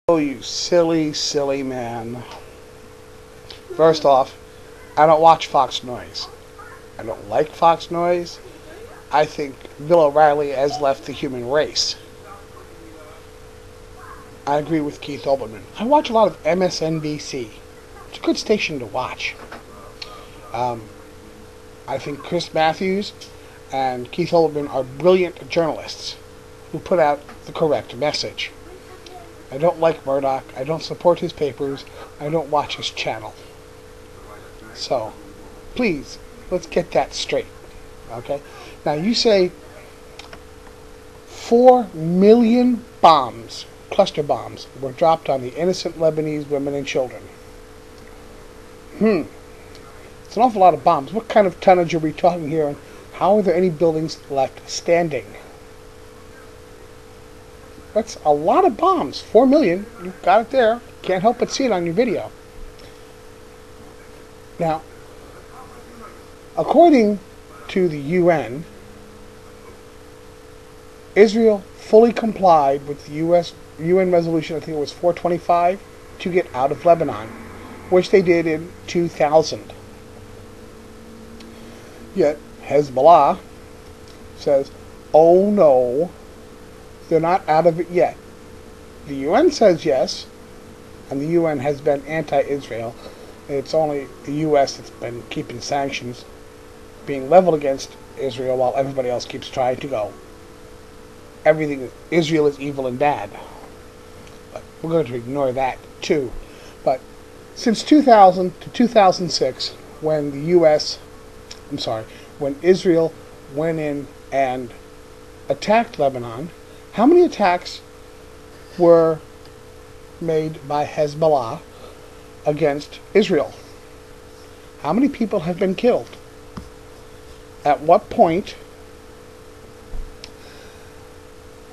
Oh, you silly, silly man. First off, I don't watch Fox Noise. I don't like Fox Noise. I think Bill O'Reilly has left the human race. I agree with Keith Olbermann. I watch a lot of MSNBC. It's a good station to watch. Um, I think Chris Matthews and Keith Olbermann are brilliant journalists who put out the correct message. I don't like Murdoch. I don't support his papers. I don't watch his channel. So, please, let's get that straight. Okay? Now, you say 4 million bombs, cluster bombs, were dropped on the innocent Lebanese women and children. It's an awful lot of bombs. What kind of tonnage are we talking here, and how are there any buildings left standing? That's a lot of bombs. 4 million. You've got it there. Can't help but see it on your video. Now, according to the UN, Israel fully complied with the UN resolution, I think it was 425, to get out of Lebanon, which they did in 2000. Yet, Hezbollah says, oh no, they're not out of it yet. The UN says yes, and the UN has been anti-Israel. It's only the US that's been keeping sanctions being leveled against Israel while everybody else keeps trying to go. Israel is evil and bad. But we're going to ignore that too. But since 2000 to 2006, when when Israel went in and attacked Lebanon, how many attacks were made by Hezbollah against Israel? How many people have been killed? At what point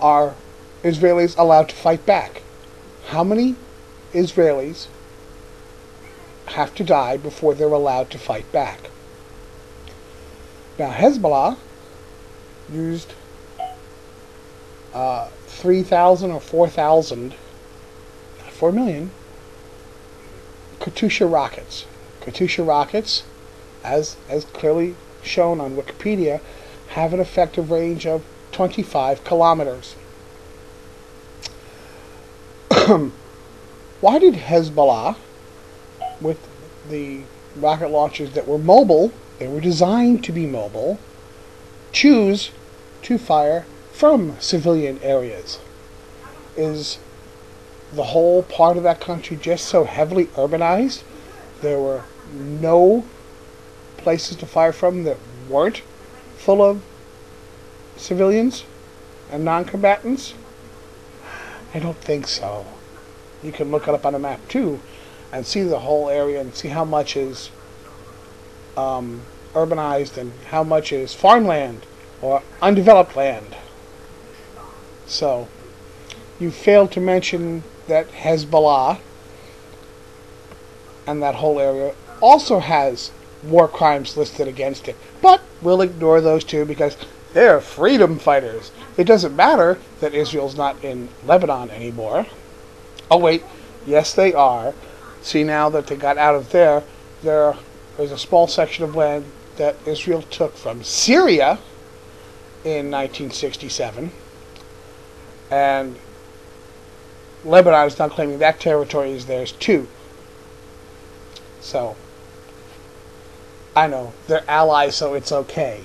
are Israelis allowed to fight back? How many Israelis have to die before they're allowed to fight back? Now, Hezbollah used 3,000 or 4,000, 4 million, Katyusha rockets. Katyusha rockets, as clearly shown on Wikipedia, have an effective range of 25 kilometers. Why did Hezbollah, with the rocket launchers that were mobile, they were designed to be mobile, choose to fire from civilian areas? Is the whole part of that country just so heavily urbanized there were no places to fire from that weren't full of civilians and non-combatants? I don't think so. You can look it up on a map too and see the whole area and see how much is urbanized and how much is farmland or undeveloped land. So, you failed to mention that Hezbollah and that whole area also has war crimes listed against it. But we'll ignore those two because they're freedom fighters. It doesn't matter that Israel's not in Lebanon anymore. Oh wait, yes they are. See, now that they got out of there, there's a small section of land that Israel took from Syria in 1967. And Lebanon is now claiming that territory is theirs too. So, I know, they're allies, so it's okay.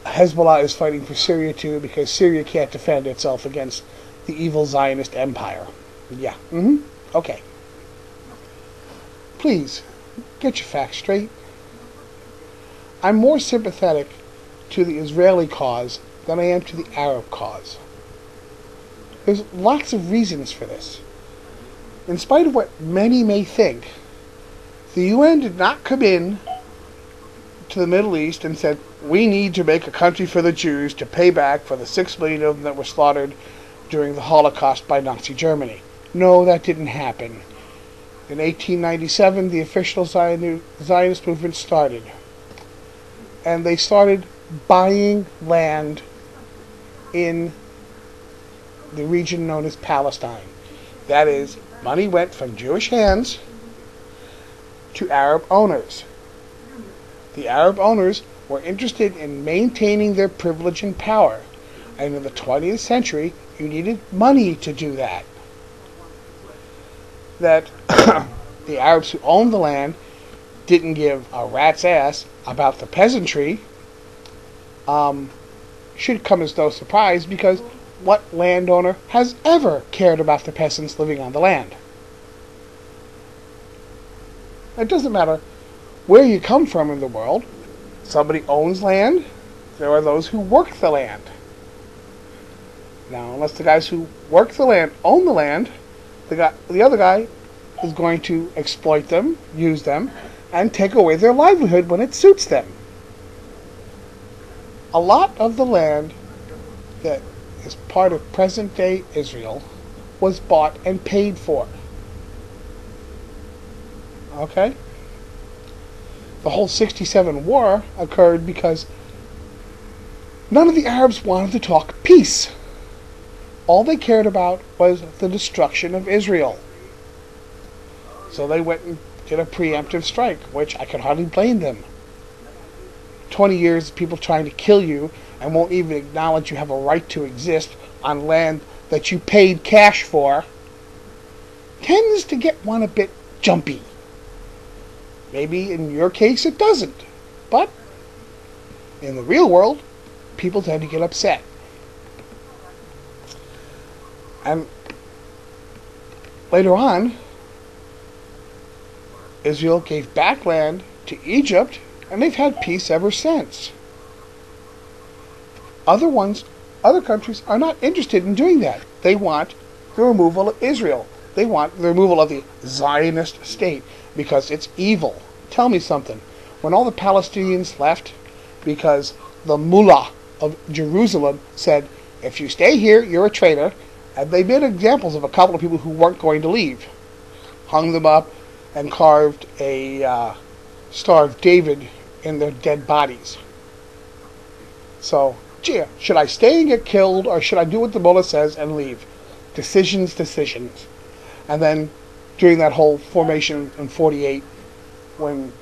Hezbollah is fighting for Syria too because Syria can't defend itself against the evil Zionist empire. Yeah, okay. Please, get your facts straight. I'm more sympathetic to the Israeli cause than I am to the Arab cause. There's lots of reasons for this. In spite of what many may think, the UN did not come in to the Middle East and said, we need to make a country for the Jews to pay back for the 6 million of them that were slaughtered during the Holocaust by Nazi Germany. No, that didn't happen. In 1897, the official Zionist movement started. And they started buying land in the region known as Palestine. That is, money went from Jewish hands to Arab owners. The Arab owners were interested in maintaining their privilege and power. And in the 20th century, you needed money to do that. That the Arabs who owned the land didn't give a rat's ass about the peasantry should come as no surprise, because what landowner has ever cared about the peasants living on the land? It doesn't matter where you come from in the world. Somebody owns land. There are those who work the land. Now, unless the guys who work the land own the land, the other guy is going to exploit them, use them, and take away their livelihood when it suits them. A lot of the land that is part of present-day Israel was bought and paid for. Okay? The whole 67 war occurred because none of the Arabs wanted to talk peace. All they cared about was the destruction of Israel. So they went and did a preemptive strike, which I can hardly blame them. 20 years of people trying to kill you and won't even acknowledge you have a right to exist on land that you paid cash for tends to get one a bit jumpy. Maybe in your case it doesn't, but in the real world, people tend to get upset. And later on, Israel gave back land to Egypt, and they've had peace ever since. Other countries are not interested in doing that. They want the removal of Israel. They want the removal of the Zionist state because it's evil. Tell me something. When all the Palestinians left because the mullah of Jerusalem said, if you stay here, you're a traitor, and they made examples of a couple of people who weren't going to leave, hung them up, and carved a Star of David in their dead bodies. So, gee, should I stay and get killed, or should I do what the mullah says and leave? Decisions. And then, during that whole formation in 48, when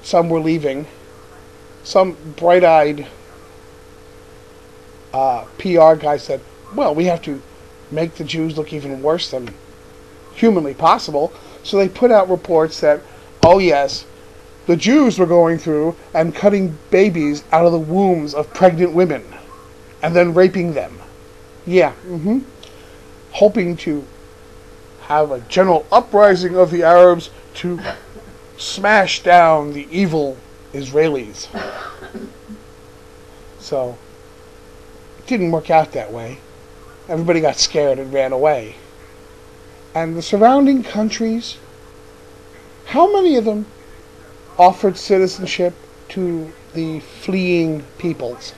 some were leaving, some bright-eyed PR guy said, well, we have to make the Jews look even worse than humanly possible. So they put out reports that, oh yes, the Jews were going through and cutting babies out of the wombs of pregnant women and then raping them. Yeah, hoping to have a general uprising of the Arabs to smash down the evil Israelis. So, it didn't work out that way. Everybody got scared and ran away. And the surrounding countries, how many of them offered citizenship to the fleeing peoples?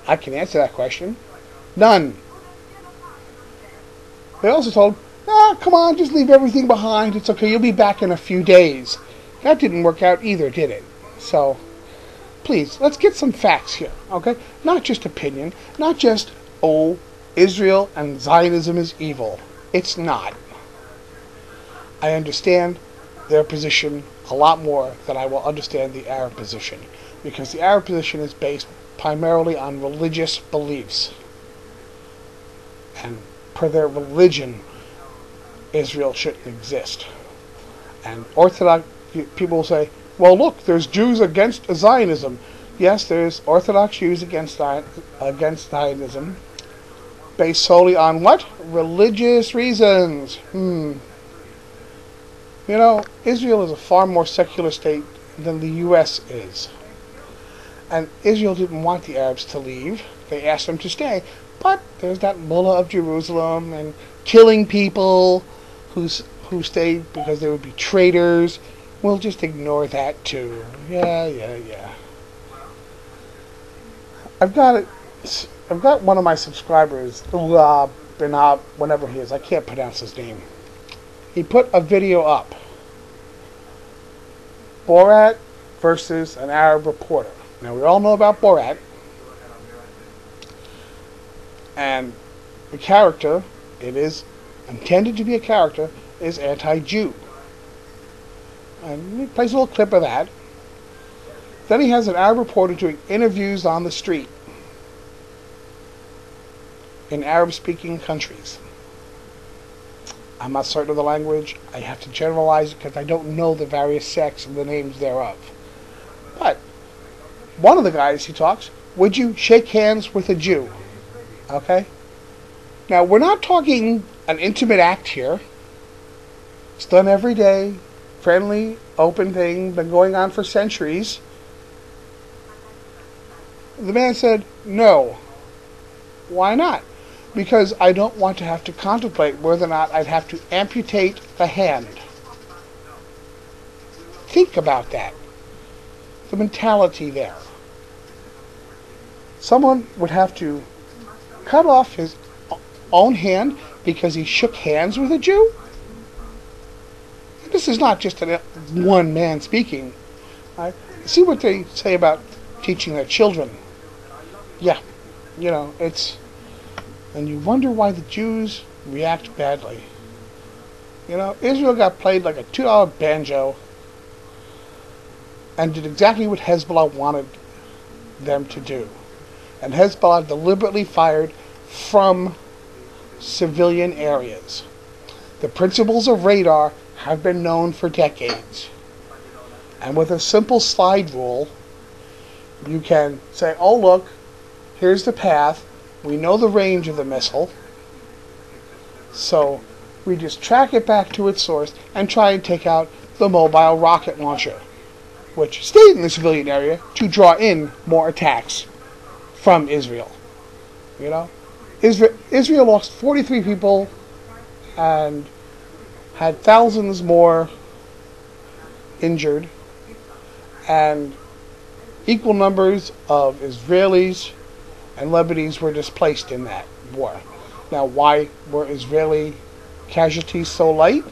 I can answer that question. None. They also told, come on, just leave everything behind. It's okay, you'll be back in a few days. That didn't work out either, did it? So, please, let's get some facts here, okay? Not just opinion, not just, oh, Israel and Zionism is evil. It's not. I understand their position a lot more than I will understand the Arab position, because the Arab position is based primarily on religious beliefs. And per their religion, Israel shouldn't exist. And Orthodox people will say, well, look, there's Jews against Zionism. Yes, there's Orthodox Jews against Zionism, based solely on what? Religious reasons. You know, Israel is a far more secular state than the U.S. is. And Israel didn't want the Arabs to leave. They asked them to stay. But there's that mullah of Jerusalem and killing people who stayed because they would be traitors. We'll just ignore that too. Yeah. I've got one of my subscribers, Benab, whatever he is. I can't pronounce his name. He put a video up. Borat versus an Arab reporter. Now, we all know about Borat. And the character, it is intended to be a character, is anti-Jew. And he plays a little clip of that. Then he has an Arab reporter doing interviews on the street in Arab-speaking countries. I'm not certain of the language. I have to generalize it because I don't know the various sects and the names thereof. But one of the guys he talks, would you shake hands with a Jew? Okay? Now, we're not talking an intimate act here. It's done every day. Friendly, open thing, been going on for centuries. The man said, no. Why not? Because I don't want to have to contemplate whether or not I'd have to amputate the hand. Think about that. The mentality there. Someone would have to cut off his own hand because he shook hands with a Jew? This is not just one man speaking. Right? See what they say about teaching their children. Yeah, it's... And you wonder why the Jews react badly. Israel got played like a $2 banjo and did exactly what Hezbollah wanted them to do. And Hezbollah deliberately fired from civilian areas. The principles of radar have been known for decades. And with a simple slide rule, you can say, oh look, here's the path. We know the range of the missile, so we just track it back to its source and try and take out the mobile rocket launcher, which stayed in the civilian area to draw in more attacks from Israel. Israel lost 43 people and had thousands more injured, and equal numbers of Israelis and Lebanese were displaced in that war. Now, why were Israeli casualties so light?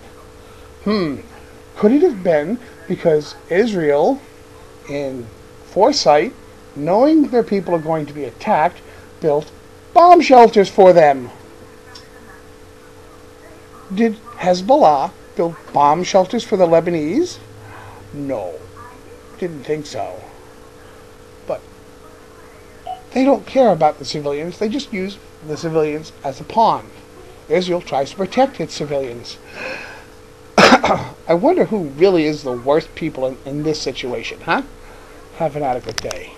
Could it have been because Israel, in foresight, knowing their people are going to be attacked, built bomb shelters for them? Did Hezbollah build bomb shelters for the Lebanese? No. Didn't think so. But they don't care about the civilians. They just use the civilians as a pawn. Israel tries to protect its civilians. I wonder who really is the worst people in this situation, huh? Have an adequate day.